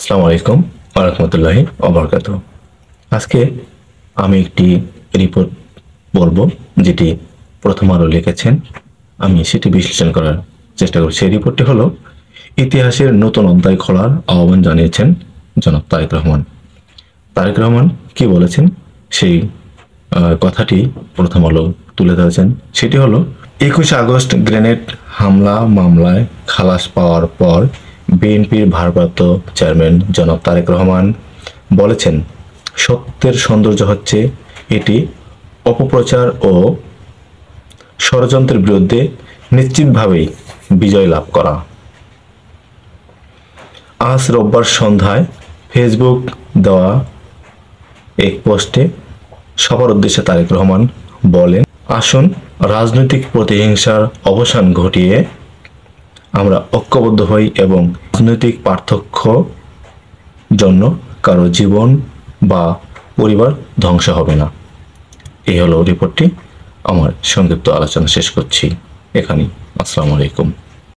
আসসালামু আলাইকুম ওয়া রাহমাতুল্লাহি ওয়া বারাকাতুহু। আজকে আমি একটি রিপোর্ট বলবো যেটি প্রথম আলো লিখেছেন। আমি সেটি বিশ্লেষণ করার চেষ্টা করছি। সেই রিপোর্টটি হলো ইতিহাসের নতুন অধ্যায় খোলার আহ্বান জানিয়েছেন জনাব তারেক রহমান। তারেক রহমান কি বলেছেন সেই কথাটি প্রথম আলো তুলে ধরেছেন। সেটি হলো 21 আগস্ট গ্রেনেড হামলা মামলায় খালাস পাওয়ার পর বিএনপির ভারপ্রাপ্ত চেয়ারম্যান জনাব তারেক রহমান বলেছেন, সত্যের সৌন্দর্য হচ্ছে এটি অপপ্রচার ও ষড়যন্ত্রের বিরুদ্ধে নিশ্চিতভাবেই বিজয় লাভ করা। আজ রোববার সন্ধ্যায় ফেসবুক দেওয়া এক পোস্টে সবার উদ্দেশ্যে তারেক রহমান বলেন, আসুন রাজনৈতিক প্রতিহিংসার অবসান ঘটিয়ে আমরা ঐক্যবদ্ধ হই এবং রাজনৈতিক পার্থক্য জন্য কারো জীবন বা পরিবার ধ্বংস হবে না। এই হলো রিপোর্টটি। আমার সংক্ষিপ্ত আলোচনা শেষ করছি এখানেই। আসসালামু আলাইকুম।